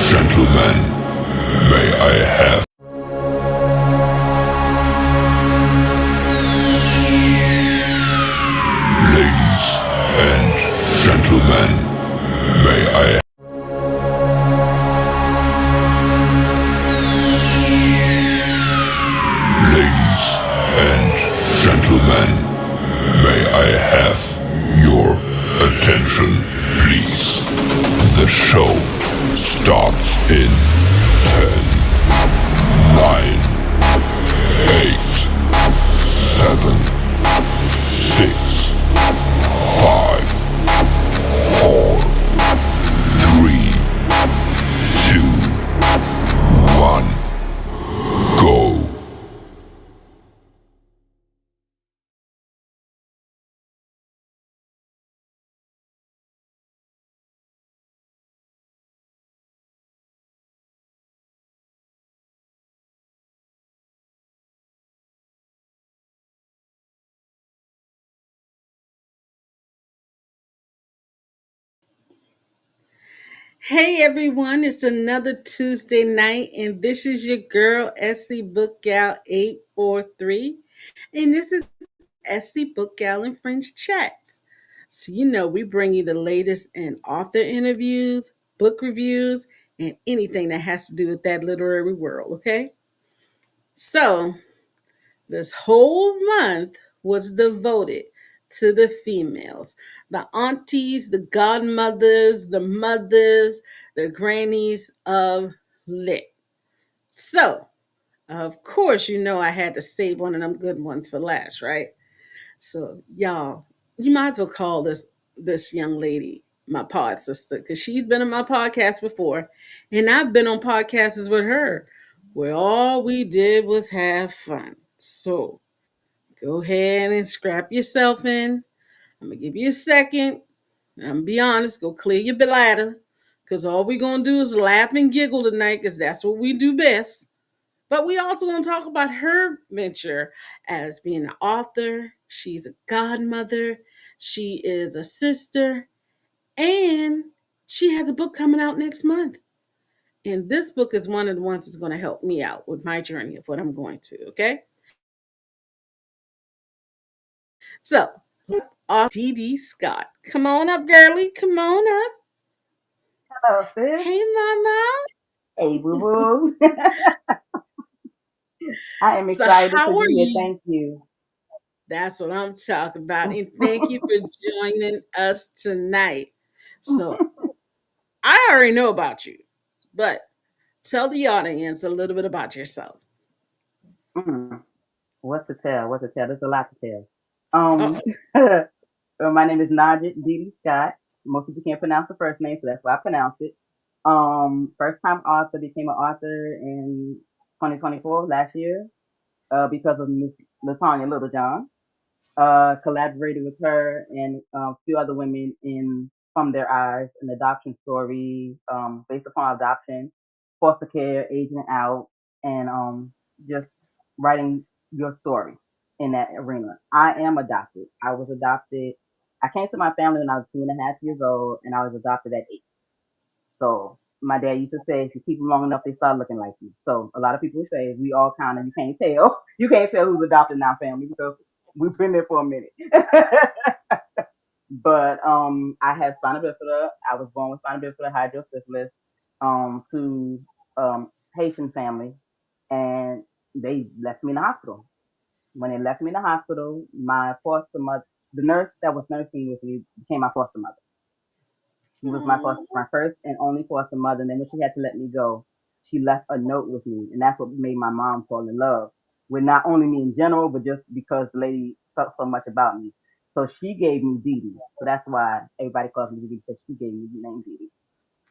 Gentlemen, may I have... Ladies and gentlemen, may I... Ladies and gentlemen, may I have your attention, please? The show starts in 10, 9, 8, 7, 6, 5, 4, 3, 2, 1, go. Hey everyone, it's another Tuesday night, and this is your girl SC Bookgal 843, and this is SC Bookgal and Friends Chats. So we bring you the latest in author interviews, book reviews, and anything that has to do with that literary world. Okay, so this whole month was devoted to the females, the aunties, the godmothers, the mothers, the grannies of lit. So, of course, I had to save one of them good ones for last, right? So, y'all, you might as well call this young lady my pod sister because she's been on my podcast before, and I've been on podcasts with her where all we did was have fun. So, go ahead and scrap yourself in. I'm gonna give you a second. I'm gonna be honest, go clear your bladder. Cause all we're gonna do is laugh and giggle tonight, because that's what we do best. But we also want to talk about her venture as being an author. She's a godmother, she is a sister, and she has a book coming out next month. And this book is one of the ones that's going to help me out with my journey of what I'm going to, okay? So, off TD Scott. Come on up, girlie. Come on up. Hello, sis. Hey, mama. Hey, boo boo. I am So, excited to how are be here. you? Thank you. That's what I'm talking about. And thank you for joining us tonight. So, I already know about you, but tell the audience a little bit about yourself. Mm, what to tell? What to tell? There's a lot to tell. Uh Um, my name is Najit Didi Scott. Most people can't pronounce the first name, so that's why I pronounce it. First time author, became an author in 2024, last year, because of Miss Latanya Littlejohn. Collaborated with her and a few other women in From Their Eyes, an adoption story based upon adoption, foster care, aging out, and just writing your story in that arena. I am adopted. I was adopted. I came to my family when I was 2.5 years old, and I was adopted at 8. So my dad used to say, if you keep them long enough, they start looking like you. So a lot of people say we all kind of, you can't tell. You can't tell who's adopted in our family because we've been there for a minute. But I have spina bifida. I was born with spina bifida, hydrocephalus, to Haitian family, and they left me in the hospital. When they left me in the hospital, my foster mother, the nurse that was nursing with me, became my foster mother. She was my first and only foster mother. And then when she had to let me go, she left a note with me, and that's what made my mom fall in love with not only me in general, but just because the lady felt so much about me. So she gave me Dee Dee. So that's why everybody calls me Dee Dee because she gave me the name Dee Dee.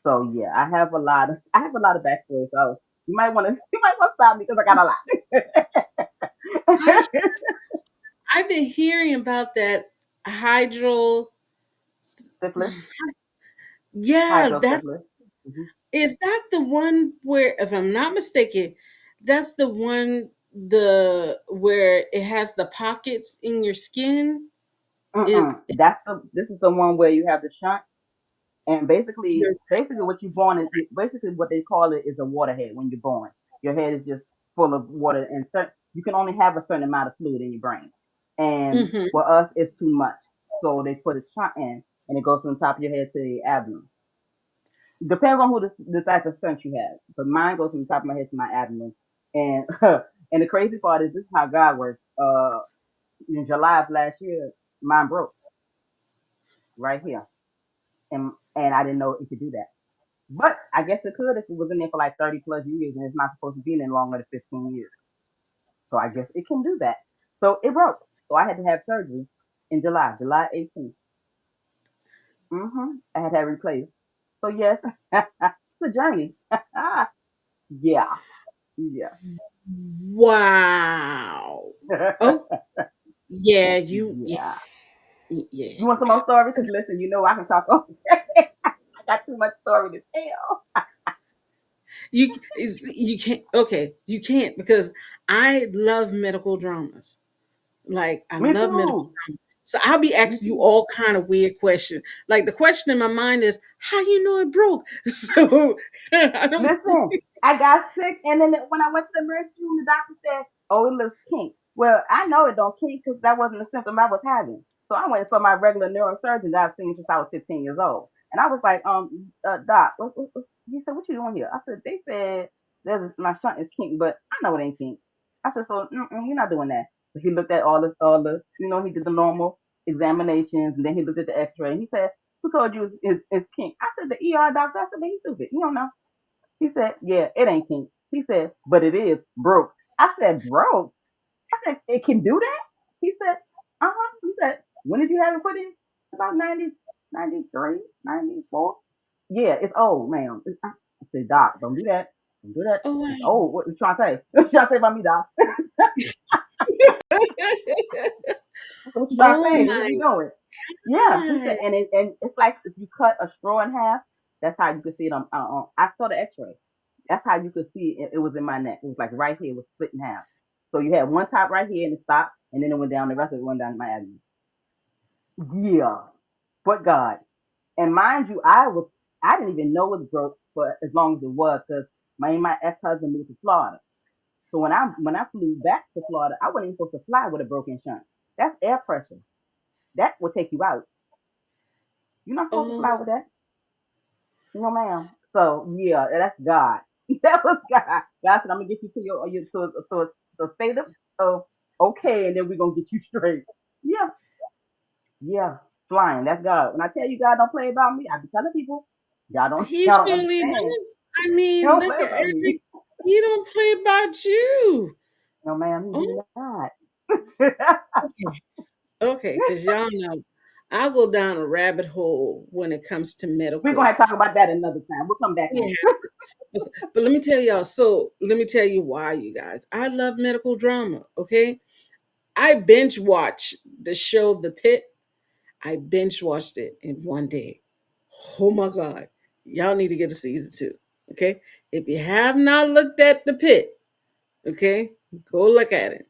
So yeah, I have a lot of backstory. So you might want to you might want to stop me because I got I a lot. I've been hearing about that hydro. Syphilis, Yeah, that's hydrosyphilis. Hmm. is that the one where, if I'm not mistaken, that's the one the where it has the pockets in your skin. It That's the this is the one where you have the shunt. And your basically what you're born is basically what they call it is a water head when you're born. Your head is just full of water, and you can only have a certain amount of fluid in your brain. And hmm for us, it's too much. So they put a shunt in, and it goes from the top of your head to the abdomen. Depends on who the type of shunt you have. But mine goes from the top of my head to my abdomen. And and the crazy part is this is how God works. In July of last year, mine broke right here, and I didn't know it could do that. But I guess it could if it was in there for like 30 plus years and it's not supposed to be in there longer than 15 years. So I guess it can do that. So it broke. So I had to have surgery in July 18th. I had to have it replaced. So yes, it's a journey. Yeah, yeah. wow. Oh yeah, Yeah. yeah, You want you some got more story? Because listen, you know I can talk all day. I got too much story to tell. you can't. Okay, you can't because I love medical dramas. Like I Me love medical too. drama. So I'll be Me asking you too. all kind of weird questions. Like the question in my mind is, how you know it broke? So I don't. Listen, I got sick, and then when I went to the emergency room, the doctor said, "Oh, it looks kink." Well, I know it don't kink because that wasn't the symptom I was having. So I went for my regular neurosurgeon that I've seen since I was 15 years old, and I was like, doc, he said, "What you doing here?" I said, "They said my shunt is kink, but I know it ain't kink." I said, "So you're not doing that." So he looked at he did the normal examinations, and then he looked at the X-ray, and he said, "Who told you it's kink?" I said, "The ER doctor." I said, "But he's stupid. He don't know." He said, "Yeah, it ain't kink." He said, "But it is broke." I said, "Broke?" I said, "It can do that?" He said, "Uh-huh." He said, "When did you have it put in?" About 90, 93, 94. Yeah, it's old, ma'am. I said, "Doc, don't do that. Don't do that. Oh It's wow. old." What you trying to say? What you trying to say about me, Doc? What you trying to Oh say? What my you doing? Yeah, he said, god. and it's like if you cut a straw in half, that's how you could see it on I saw the X-ray. That's how you could see it. It was in my neck. It was like right here, it was split in half. So you had one top right here and it stopped, and then it went down. The rest of it went down to my abdomen. Yeah, but God, and mind you, I didn't even know it was broke for as long as it was because my ex husband moved to Florida. So when I flew back to Florida, I wasn't even supposed to fly with a broken shunt. That's air pressure. That will take you out. You're not supposed to fly Oh, with that. No, ma'am. So yeah, that's God. That was God. God said, "I'm gonna get you to your so state of okay, and then we're gonna get you straight." Yeah, yeah, flying. That's God. When I tell you God don't play about me, I be telling people, y'all don't he y'all don't surely understand. don't. I He mean, don't look play at about me. every. He don't play about you. No, ma'am, he Oh, do not. okay. Okay, because y'all know I'll go down a rabbit hole when it comes to We're gonna medical. have to talk about that another time. We'll come back on Yeah. it. Okay. But let me tell y'all. So let me tell you why, you guys. I love medical drama. Okay. I binge watch the show The Pit. I binge watched it in one day. Oh my God. Y'all need to get a season two. Okay. If you have not looked at The Pit, okay, go look at it.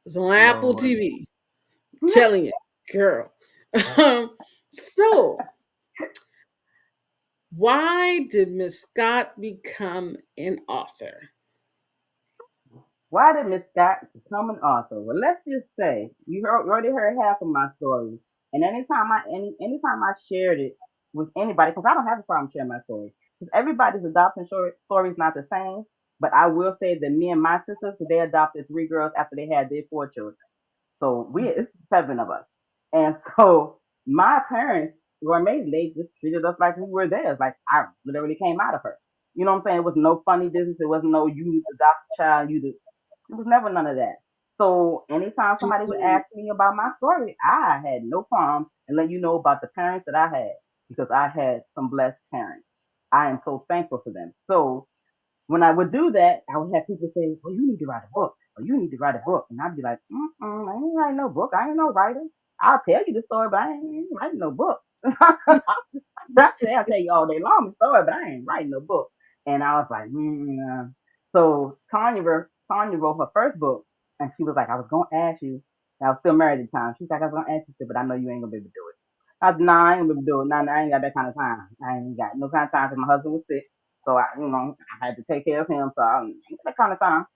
It's on Apple Lord. TV. Telling you, girl. Um, so, why did Miss Scott become an author? Why did Miss Scott become an author? Well, let's just say you already heard half of my story, and anytime I shared it with anybody, because I don't have a problem sharing my story, because everybody's adoption story is not the same. But I will say that me and my sisters, they adopted three girls after they had their four children. So it's seven of us, and so my parents. were amazing. They just treated us like we were theirs. Like I literally came out of her. You know what I'm saying? It was no funny business. It wasn't no you adopt the child. It was never none of that. So anytime somebody would Mhm. ask me about my story, I had no problem in letting you know about the parents that I had because I had some blessed parents. I am so thankful for them. So when I would do that, I would have people say, "Well, you need to write a book, or you need to write a book," and I'd be like, "I ain't writing no book. I ain't no writer. I'll tell you the story, but I ain't writing no book." That's it. I'll tell you all day long the story, but I ain't writing no book. And I was like, So Tanya wrote her first book, and she was like, "I was gonna ask you." And I was still married at the time. She's like, "I was gonna ask you, but I know you ain't gonna be able to do it." I was, "Nah, I ain't gonna be able to do it. Nah, I ain't got that kind of time. I ain't got no kind of time because my husband was sick, so I had to take care of him. So I ain't got that kind of time."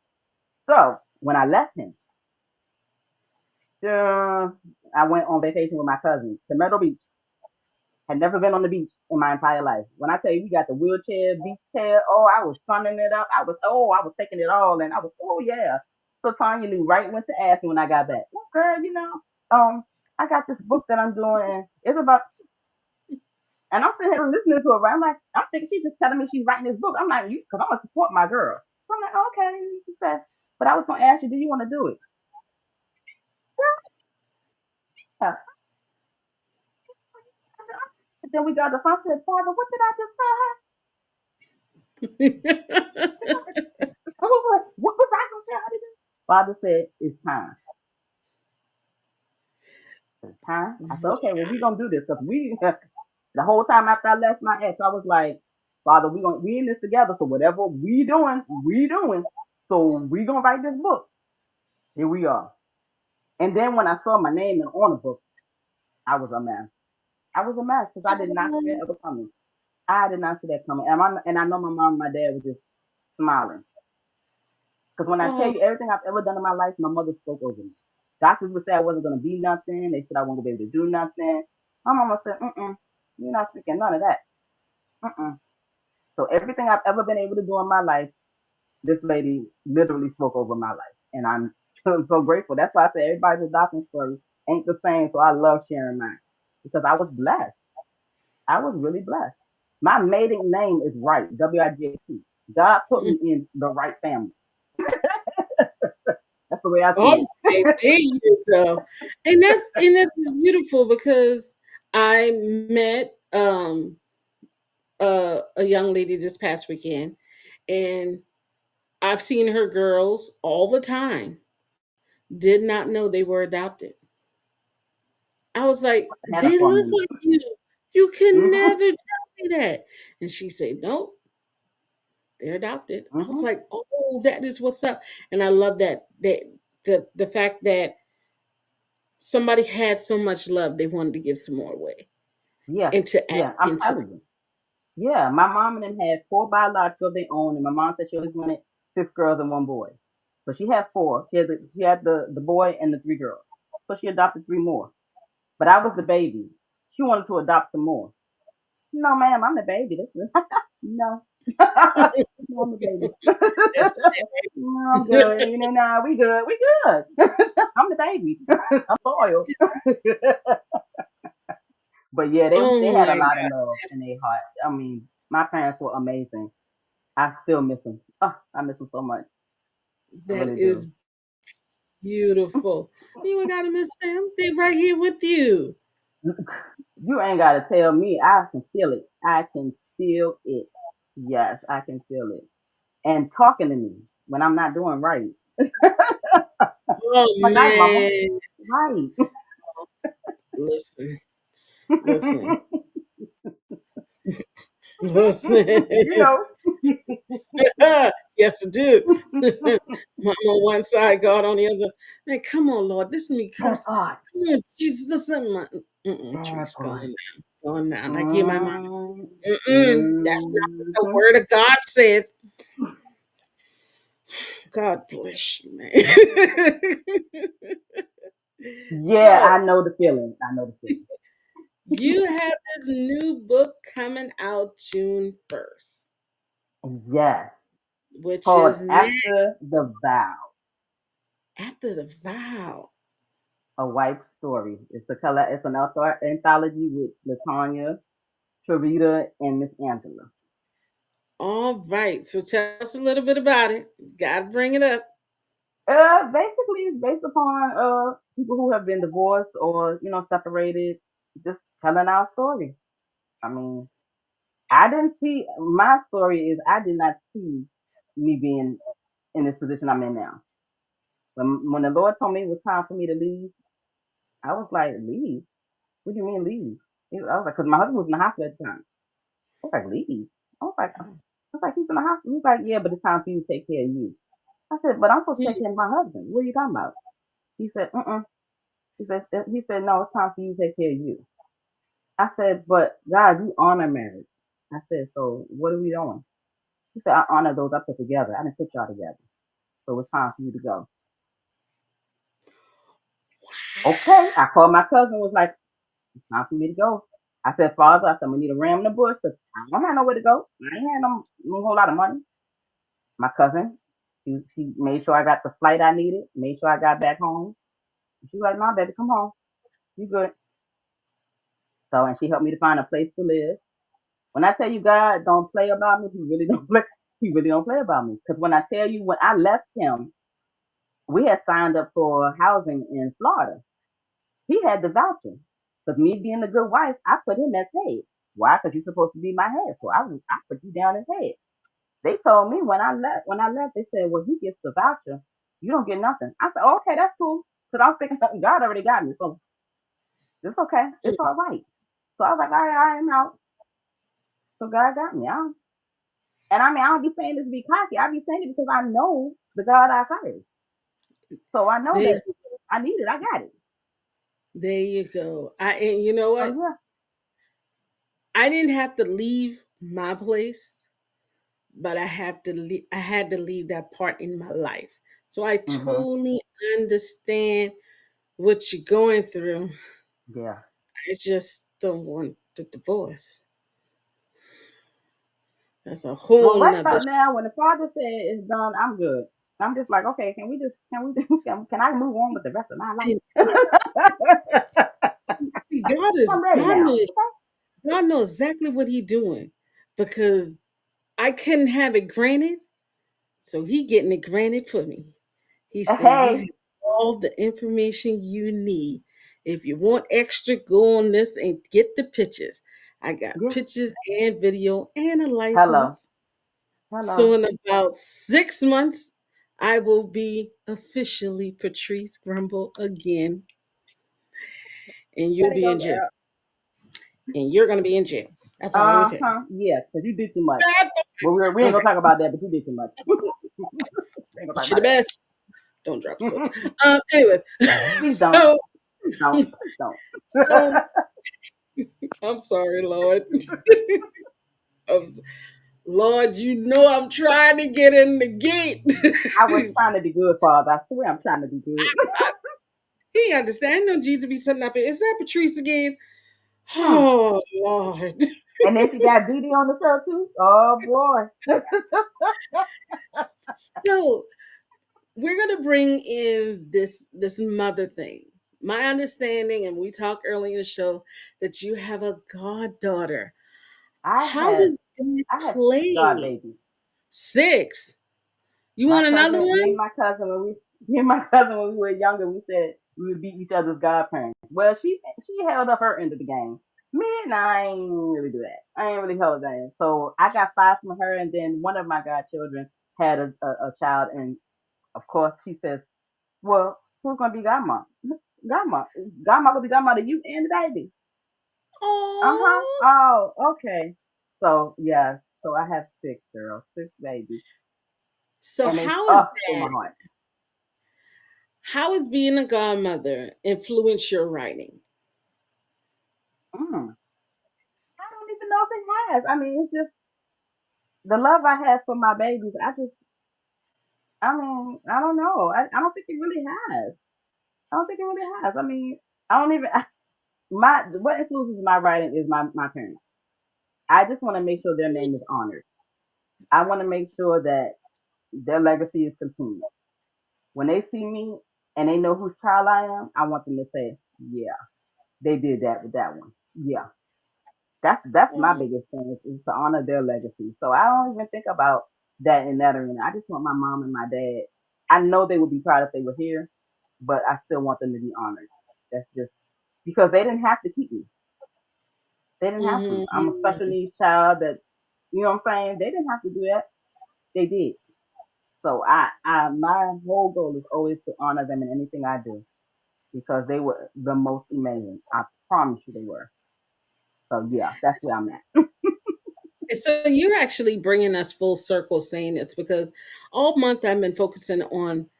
So when I left him, uh, I went on vacation with my cousin to Myrtle Beach. Had never been on the beach in my entire life. When I tell you we got the wheelchair, beach chair, oh, I was sunning it up. I was taking it all, and I was, oh yeah. So Tanya knew right when to ask me when I got back. Well, girl, I got this book that I'm doing, and it's about. And I'm sitting here listening to her. Right? I'm like, I'm thinking she's just telling me she's writing this book. I'm like, you, because I'm gonna support my girl. So I'm like, okay. She said, but I was gonna ask you, do you want to do it? Yeah. Then we got the phone. I said, Father, what did I just say? I was like, what was I gonna tell her to do? Father said, it's time. It's time. I said, okay, well, we're gonna do this because the whole time after I left my ex, I was like, Father, we in this together. So whatever we doing. So we gonna write this book. Here we are. And then when I saw my name on the book, I was a mess. I was a mess because I did not see that ever coming. I did not see that coming. And I know my mom and my dad were just smiling. Because when I tell Oh, you everything I've ever done in my life, my mother spoke over me. Doctors would say I wasn't going to be nothing. They said I wasn't going to be able to do nothing. My mama said, you're not speaking none of that. Mm-mm. So everything I've ever been able to do in my life, this lady literally spoke over my life. And I'm so grateful. That's why I say everybody's adoption story ain't the same. So I love sharing mine because I was blessed. I was really blessed. My maiden name is Wright, W-I-G-H-T. God put me in the right family. That's the way I see okay, it. there you go. And that's just beautiful because I met a young lady this past weekend, and I've seen her girls all the time. Did not know they were adopted. I was like, Had a they look formula. like you. You can Mhm. never tell me that. And she said, nope, they're adopted. I was Mhm. like, oh, that is what's up. And I love that the fact that somebody had so much love they wanted to give some more away Yeah. and to add Yeah. I'm into telling you. Yeah. My mom and them had four biological of their own, and my mom said she always wanted 6 girls and 1 boy. So she had four. She had the boy and the 3 girls. So she adopted 3 more. But I was the baby. She wanted to adopt some more. No, ma'am, I'm the baby. No. No, I'm the baby. that's No, I'm good. No, we good. We good. I'm the baby. I'm loyal. But yeah, they oh had a my lot of god, love in their heart. I mean, my parents were amazing. I still miss them. Oh, I miss them so much. I that really do. is beautiful. You ain't gotta miss them. They right here with you. You ain't gotta tell me. I can feel it. I can feel it. Yes, I can feel it. And talking to me when I'm not doing right. Oh Like, night, mama. man. Right. Listen, listen, listen. You know. Yes, I do. Mom on one side, God on the other. Man, come on, Lord. Listen to me That curse. part. Come on, Jesus. Listen, my That trees going part. down. Going down. I hear my mom. Mm, That's not what the mhm. word of God says. God bless you, man. Yeah, So I know the feeling. I know the feeling. you have this new book coming out June 1st, Yes. which Called is next After the Vow. after the vow. A Wife Story. It's a color. It's an anthology with Latonya, Trevita, and Miss Angela. All right. So tell us a little bit about it. Gotta bring it up. Basically, it's based upon people who have been divorced or separated, just telling our story. I mean, I didn't see my story is I did not see me being in this position I'm in now. When the Lord told me it was time for me to leave, I was like, leave? What do you mean leave? I was like, because my husband was in the hospital at the time. I was like, leave? I was like, he's in the hospital. He's like, yeah, but it's time for you to take care of you. I said, but I'm supposed to take care of my husband. What are you talking about? He said, he said, no, it's time for you to take care of you. I said, but God, you honor marriage. I said, so what are we doing? He said, I honor those I put together. I didn't put y'all together. So it's time for you to go. Okay. I called my cousin, was like, it's time for me to go. I said, Father, I said, we need to ram in the bush because I don't have nowhere to go. I ain't had no whole lot of money. My cousin, she made sure I got the flight I needed, made sure I got back home. She was like, no, baby, come home. You good. So, and she helped me to find a place to live. When I tell you God don't play about me, he really don't play. He really don't play about me. Because when I tell you, when I left him, we had signed up for housing in Florida. He had the voucher. Because me being a good wife, I put him as head. Why? Because you're supposed to be my head. So I put you down as head. They told me when I left, they said, well, he gets the voucher. You don't get nothing. I said, oh, okay, that's cool. Because I was thinking God already got me. So it's okay. It's all right. So I was like, all right, I am out. So God got me. And I mean, I don't be saying this to be cocky. I be saying it because I know the God I serve. So I know There, that I need it. I got it. there you go. And you know So what? yeah. I didn't have to leave my place, but I had to leave that part in my life. So I Mhm. totally understand what you're going through. Yeah. I just don't want the divorce. That's a Well, whole right nother. about now, when the Father said it's done, I'm good. I'm just like, okay, can I move on with the rest of my And, life? see, I'm ready now. Okay. God knows exactly what He doing because I couldn't have it granted, so He getting it granted for me. He said, "You have Hey, all the information you need. If you want extra, go on this and get the pictures. I got yeah. pictures and video and a Hello, license. So hello. in about 6 months, I will be officially Patrice Grimball again, and you'll Gotta be go, in jail. girl. And you're gonna be in jail. That's all I'm gonna tell you. Yeah, because you did too much. Well, we ain't Okay, gonna talk about that, but you did too much. We ain't gonna talk she the about that. best. Don't drop the soaps. Anyways, Please don't. so Please don't. Please don't. so I'm sorry, Lord. I'm, Lord, you know I'm trying to get in the gate. I was trying to be good, Father. I swear I'm trying to be good. He understand. No, Jesus be sitting up here. Is that Patrice again? Hmm. Oh Lord. And then she got Dee Dee on the show too. Oh boy. So we're gonna bring in this mother thing. My understanding, and we talked earlier in the show, that you have a goddaughter. I How have does that I have God play? babies. 6. You My want another cousin, me one? and my cousin when we me and my cousin when we were younger, we said we would beat each other's godparents. Well, she held up her end of the game. Me and I ain't really do that. I ain't really held that. So I got 5 from her, and then one of my godchildren had a child, and of course she says, "Well, who's gonna be godma? Godma, godma will be godma to you and the baby." Uh huh. Oh, Oh, okay. So yeah. So I have 6 girls, 6 babies, so and they how is in my that? heart. How is being a godmother influence your writing? Mm. I don't even know if it has. I mean, it's just the love I have for my babies. I mean, I don't know. I don't think it really has. I don't think it really has. I mean, I don't even, what influences my writing is my parents. I just want to make sure their name is honored. I want to make sure that their legacy is continued. When they see me, and they know whose child I am, I want them to say, yeah, they did that with that one. Yeah. That's my Oh, biggest thing is to honor their legacy. So I don't even think about that in that arena. I just want my mom and my dad. I know they would be proud if they were here, but I still want them to be honored. That's just because they didn't have to keep me. They didn't have to. I'm a special mhm. needs child that you know what I'm saying? They didn't have to do that. They did. So my whole goal is always to honor them in anything I do because they were the most amazing. I promise you they were. So yeah, that's where I'm at. So you're actually bringing us full circle saying this because all month I've been focusing on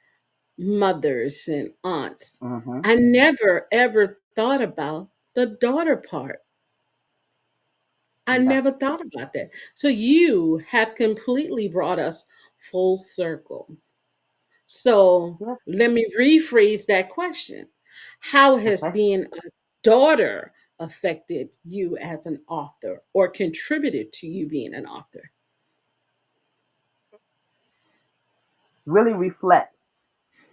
mothers and aunts. Mhm. I never ever thought about the daughter part. I Yeah. never thought about that. So you have completely brought us full circle. So Yeah. let me rephrase that question. How has Okay. being a daughter affected you as an author or contributed to you being an author? Really reflect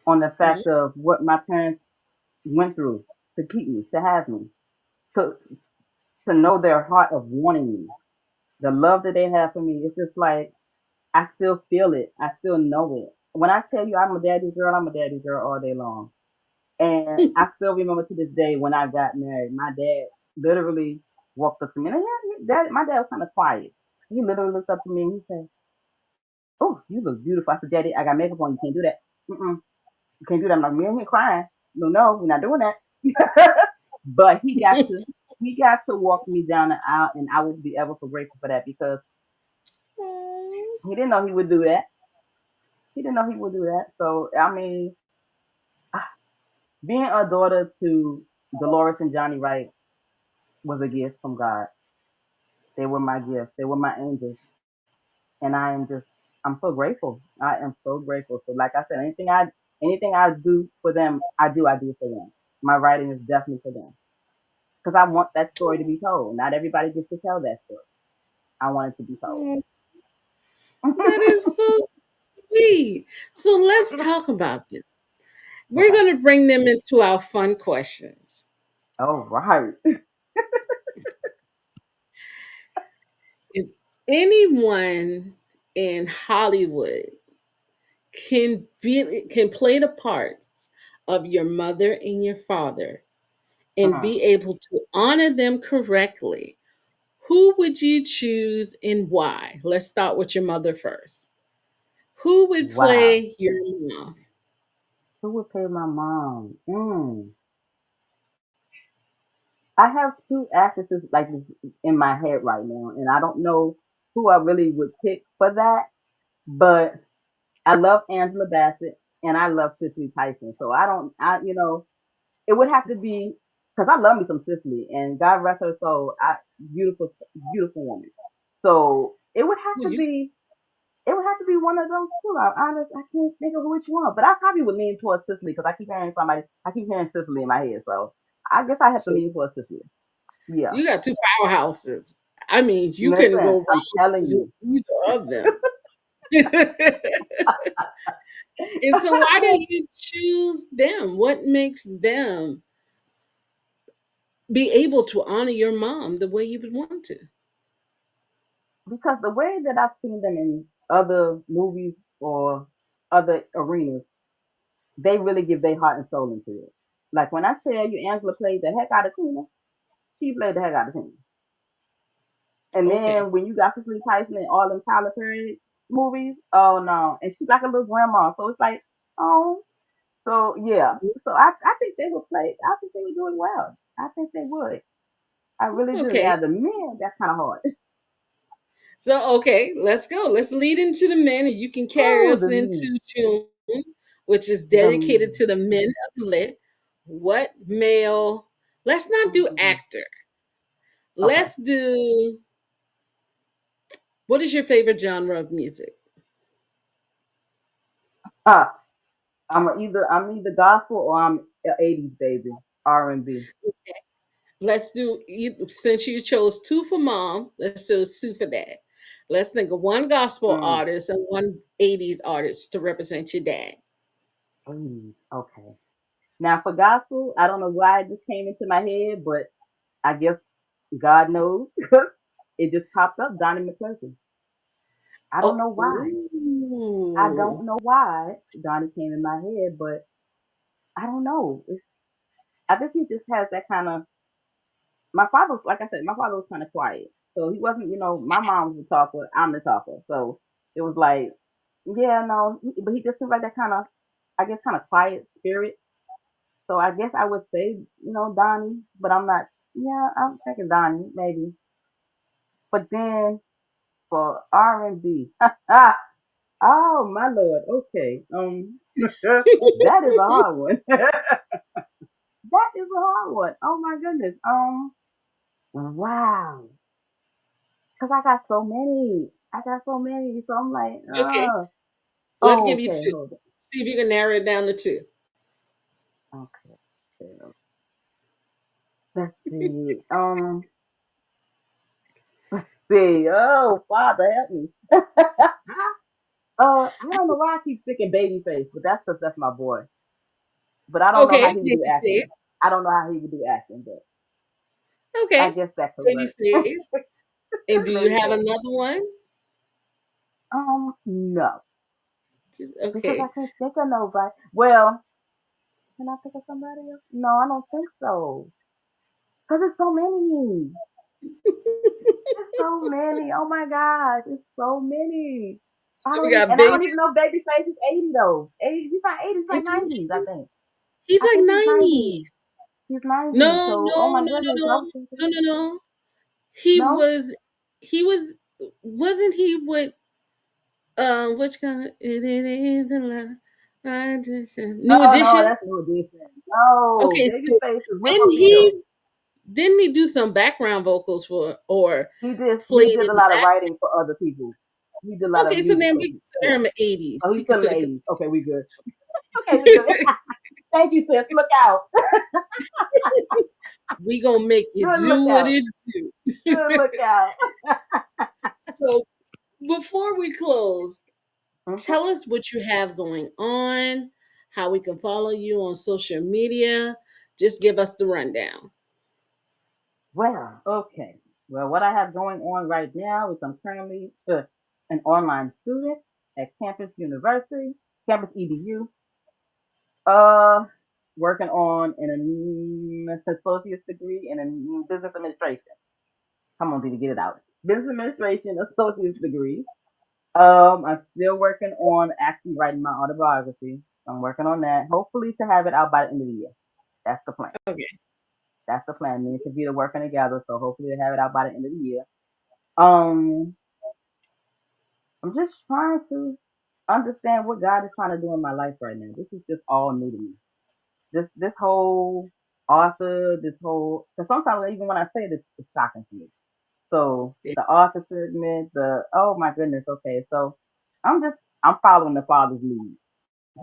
on the Mhm. fact of what my parents went through to keep me, to have me, to to know their heart of wanting me, the love that they have for me. It's just like I still feel it. I still know it. When I tell you I'm a daddy's girl, I'm a daddy's girl all day long. And I still remember to this day when I got married, my dad literally walked up to me. And my dad was kind of quiet. He literally looked up to me and he said, "Oh, you look beautiful." I said, "Daddy, I got makeup on. You can't do that. Mm-mm. You can't do that." I'm like, "Me and here crying. No, no, we're not doing that." But he got to walk me down the aisle, and I will be ever so grateful for that because Aw. he didn't know he would do that. He didn't know he would do that. So I mean, being a daughter to Dolores and Johnny Wright was a gift from God. They were my gift. They were my angels, and I'm so grateful. I am so grateful. So like I said, anything I do for them, I do for them. My writing is definitely for them because I want that story to be told. Not everybody gets to tell that story. I want it to be told. Aw. That is so sweet. So let's talk about them. We're Okay. going to bring them into our fun questions. All right. If anyone in Hollywood can play the parts of your mother and your father and Uh, be able to honor them correctly, who would you choose and why? Let's start with your mother first. Who would wow. play your mom? Who would play my mom? I have two actresses like this in my head right now, and I don't know who I really would pick for that. But I love Angela Bassett and I love Cicely Tyson. So I don't, it would have to be because I love me some Cicely and God rest her soul. Beautiful, beautiful woman. So Well, you it would have to be one of those two. I can't think of which one, but I probably would lean towards Cicely because I keep hearing Cicely in my head. So I guess I have to so lean towards Cicely. Yeah. you got two powerhouses. I mean, you can Listen, go I'm wrong telling with you. either of them. And so why do you choose them? What makes them be able to honor your mom the way you would want to? Because the way that I've seen them in other movies or other arenas, they really give their heart and soul into it. Like when I tell you Angela played the heck out of Tina, she played the heck out of Tina. And Okay. then when you got Cicely Tyson in all them Tyler Perry movies, oh no. And she's like a little grandma. So it's like, oh. So yeah. So I think they would play, I think they would do it well. I think they would. I really do. Okay. Now the men, that's kind of hard. So okay, let's go. Let's lead into the men, and you can carry Oh, us into June, which is the dedicated to the men of lit. What male? Let's not do mm, actor. okay. Let's do. What is your favorite genre of music? Uh, I'm either gospel or I'm '80s baby, R&B. Let's do. Since you chose two for mom, let's do two for dad. Let's think of one gospel Mm, artist and one '80s artist to represent your dad. 80s. Okay. Now for gospel, I don't know why it just came into my head, but I guess God knows. It just popped up, Donnie McClurkin. I don't Oh, know why. I ooh. don't know why Donnie came in my head, but I don't know. I think he just has that kind of. My father, like I said, my father was kind of quiet, so he wasn't. My mom's the talker, I'm the talker, so it was like, yeah, no, but he just seems like that kind of, I guess, kind of quiet spirit. So I guess I would say, Donnie, but I'm not. Yeah, I'm thinking Donnie maybe, but then for R&B, oh my lord, okay, that is a hard one. That is a hard one. Oh my goodness. Wow. Cause I got so many. I got so many. So I'm like, Okay, let's oh, give you okay, two. hold See if you can narrow it down to two. on. Okay, okay. Let's see. Let's see. Oh, Father, help me. I don't know why I keep thinking Babyface, but that's my boy. But I don't know how Okay, he would do baby acting. I don't know how he would do acting, but I okay, guess that could baby work. face. And do you have Babyface. another one? No, because I Okay. can't think of nobody. Well, can I think of somebody else? No, I don't think so. Cause there's so many. There's so many. Oh my gosh, it's so many. I So we don't even, got and I baby. don't even know Babyface is 80 though. 80, he's not 80, he's like Is he? 90s, I think. He's I like think he's 90s. 90s. He's No, 90s. So, oh no, my no, goodness, I no, was thinking, no, no, no. He no, was. He was. Wasn't he with? Which kind? It is a lie. New oh no, Edition. that's New Edition. No, Okay, so Babyface is didn't Whippoorwill. he? Didn't he do some background vocals for or He played did in a the lot of back? writing for other people. He did a lot of Okay, so music then for we people. consider Yeah. him an 80s. Oh, He he's still in the considered. 80s. Okay, we good. Okay, we good. Thank you, sis. Look out. We gonna make you Good do what lookout. it do. Good lookout. So before we close, Mhm. tell us what you have going on, how we can follow you on social media. Just give us the rundown. Well, okay. Well, what I have going on right now is I'm currently an online student at Campus EDU, uh, working on an associate's degree in business administration. Come on, did you get it out? Business administration associate's degree. I'm still working on actually writing my autobiography. I'm working on that. Hopefully to have it out by the end of the year. That's the plan. Okay. That's the plan. Me and Tavita are working together, so hopefully to have it out by the end of the year. Um, I'm just trying to understand what God is trying to do in my life right now. This is just all new to me. This whole author, this whole, because sometimes even when I say this, it's shocking to me. So Yeah. the author segment, oh my goodness, okay. So I'm following the Father's lead.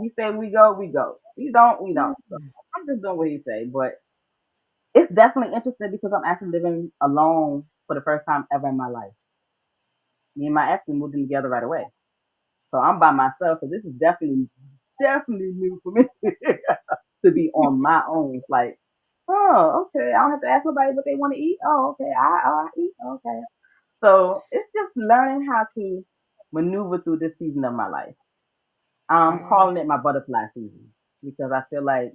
He said we go, we go. We don't, we don't. So I'm just doing what he say. But it's definitely interesting because I'm actually living alone for the first time ever in my life. Me and my ex we moved in together right away. So I'm by myself. So this is definitely new for me to be on my own. It's like, oh, okay. I don't have to ask nobody what they want to eat. Oh, okay. I eat. Okay. So it's just learning how to maneuver through this season of my life. I'm Oh, calling it my butterfly season because I feel like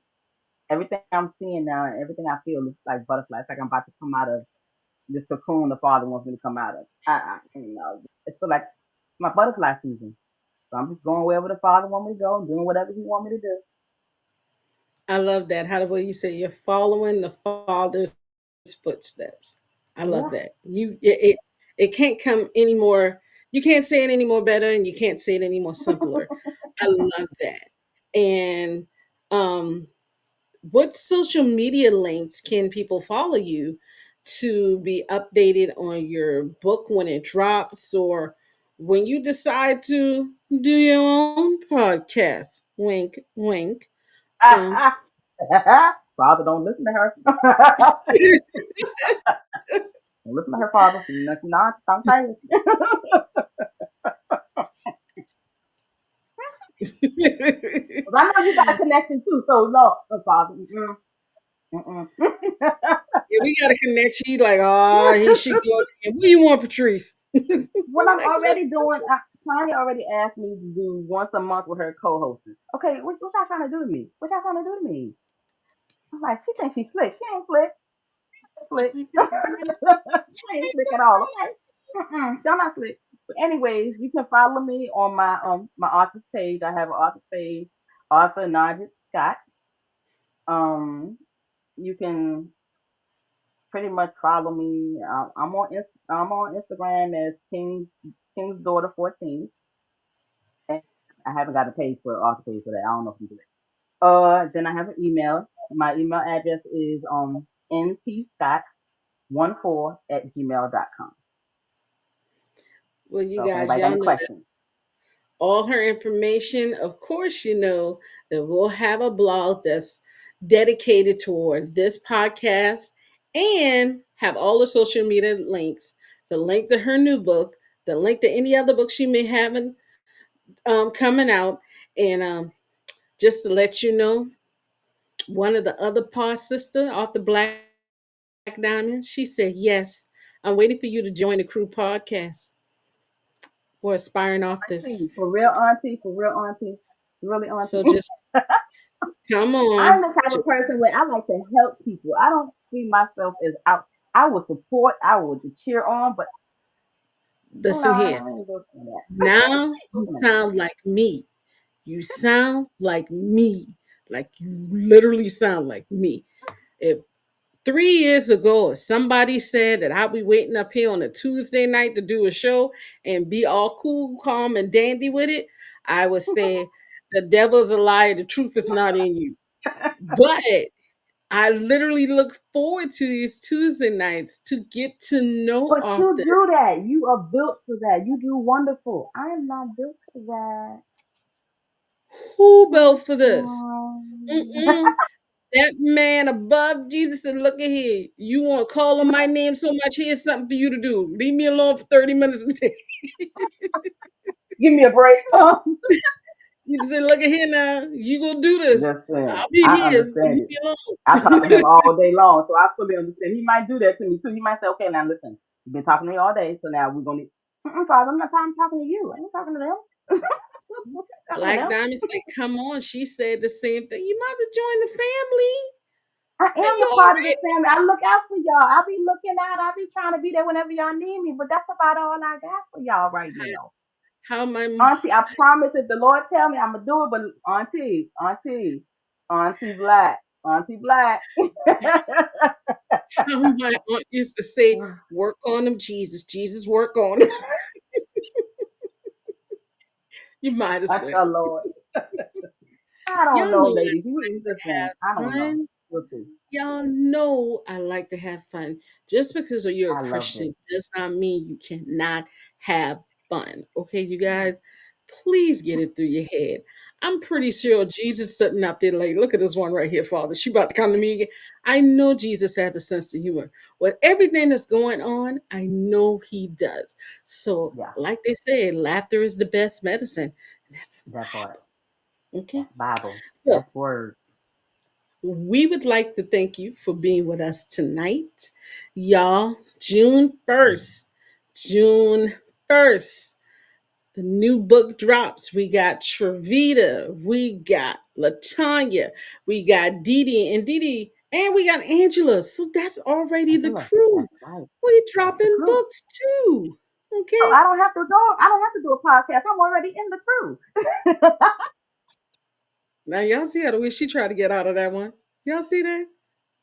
everything I'm seeing now and everything I feel is like butterflies. It's like I'm about to come out of this cocoon the Father wants me to come out of. It's feel like my butterfly season. So I'm just going wherever the Father wants me to go, doing whatever He wants me to do. I love that. How the way you say you're following the Father's footsteps. I love Yeah. that. It can't come any more. You can't say it any more better, and you can't say it any more simpler. I love that. And um, what social media links can people follow you to be updated on your book when it drops or when you decide to do your own podcast? Wink, wink. Um, Father, don't listen to her. Don't listen to her, Father. Not, I'm crazy. Cause I know you got a connection too. So no, Father. Mm-mm. Yeah, we got a connection. You like, oh, here she go. And what do you want, Patrice? When I'm Like, let's already doing, Tanya already asked me to do once a month with her co-hosts. Okay, what y'all trying to do to me? What y'all trying to do to me? I'm like, she thinks she's slick. She ain't slick. Slick. like, She ain't slick at all. Okay. Y'all not slick. But anyways, you can follow me on my author's page. I have an author's page, Author Najit Scott. Um, you can pretty much follow me. I'm on Instagram as King's Daughter 14. And I haven't got a page for author page for that. I don't know if you do it. Then I have an email. My email address is ntscott14 at gmail.com. well, you So if guys, anybody got y'all any know that questions, all her information, of course, you know that we'll have a blog that's dedicated toward this podcast and have all the social media links, the link to her new book, the link to any other book she may have coming out. And just to let you know, one of the other pod sister off the Black Diamond, she said, yes, I'm waiting for you to join the crew podcast. We're aspiring off this. see, for real auntie, really auntie. So just come on. I'm the type of person where I like to help people. I don't see myself as out. I will support, I will cheer on, but no, Listen here. I ain't doing that. Now you Mm-mm. sound like me. You sound like me. Like you literally sound like me. If 3 years ago, if somebody said that I'll be waiting up here on a Tuesday night to do a show and be all cool, calm, and dandy with it, I would say the devil's a liar. The truth is not in you. But I literally look forward to these Tuesday nights to get to know But you authors. do that. You are built for that. You do wonderful. I am not built for that. Who built for this? Mm-mm. Mm-mm. That man above Jesus said, look at here. You want to call on my name so much? Here's something for you to do. Leave me alone for 30 minutes a day. Give me a break. You said, look at here now. You gonna do this. Listen, I'll be I here. understand Leave it. me I talk to him alone. all day long, so I fully understand. He might do that to me too. He might say, "Okay, now listen, you've been talking to me all day, so now we're gonna." Father, I'm not talking to you. I ain't talking to them. talking to Black them. Diamond said, come on. She said the same thing. You might have to join the family. I And am you a part of this already family. I look out for y'all. I be looking out. I be trying to be there whenever y'all need me. But that's about all I got for y'all right now. how my Auntie, I promise if the Lord tell me I'm gonna do it, but Auntie Black. how my aunt used to say, work on them, Jesus. Jesus, work on them. You might as That's well. the Lord. I don't Y'all know, know ladies. I You listen. have I don't know. fun. We'll see. Y'all know I like to have fun. Just because you're a I love it. Christian does not mean you cannot have fun. Okay, you guys, please get it through your head. I'm pretty sure Jesus sitting up there like, look at this one right here, Father. She about to come to me again. I know Jesus has a sense of humor. With everything that's going on, I know he does. So, Yeah, like they say, laughter is the best medicine. And that's in the that part. Bible. Okay. That's Bible. So That's word. we would like to thank you for being with us tonight. Y'all, June 1st, the new book drops. We got Trevita, we got Latanya, we got Didi, and we got Angela. So that's already the Angela. crew. That's right. We That's the dropping crew. books too. So Okay. I don't have to go. I don't have to do a podcast. I'm already in the crew. Now y'all see how the way she tried to get out of that one. Y'all see that?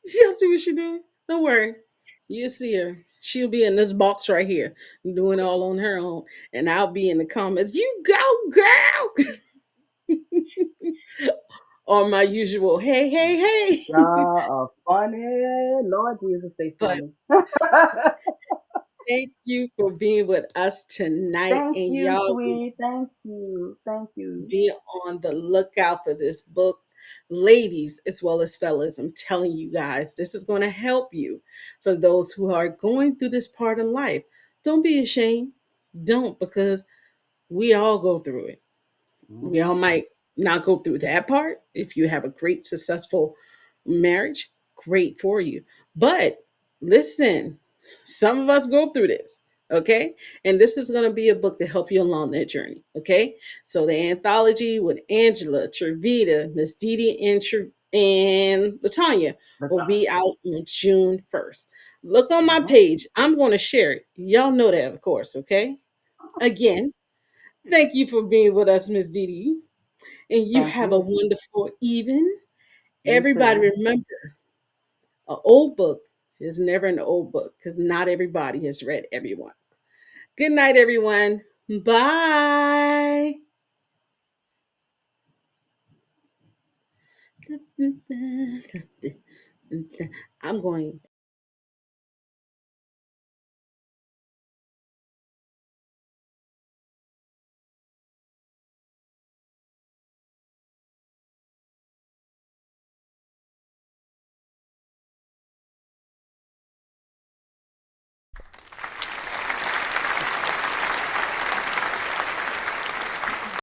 Y'all see what she doing? Don't worry. You see her. She'll be in this box right here, doing it all on her own. And I'll be in the comments, you go, girl. On my usual, hey, hey, hey. Y'all are funny. Lord Jesus, stay But funny. thank you for being with us tonight. Thank And you, y'all sweet. Thank you. Thank you. be on the lookout for this book, ladies as well as fellas. I'm telling you guys, this is going to help you for those who are going through this part of life. Don't be ashamed. Don't, because we all go through it. We Mm-hmm. all might not go through that part. If you have a great, successful marriage, great for you. But listen, some of us go through this, okay? And this is going to be a book to help you along that journey, okay? So the anthology with Angela, Trevita, Miss Didi, and Latanya That's will all. be out on June 1st. Look on my Mm-hmm. page. I'm going to share it. Y'all know that, of course, okay? Again, thank you for being with us, Miss Didi. And you Thank have a you. wonderful evening. You Everybody too. remember, an old book is never an old book because not everybody has read everyone. Good night, everyone. Bye. I'm going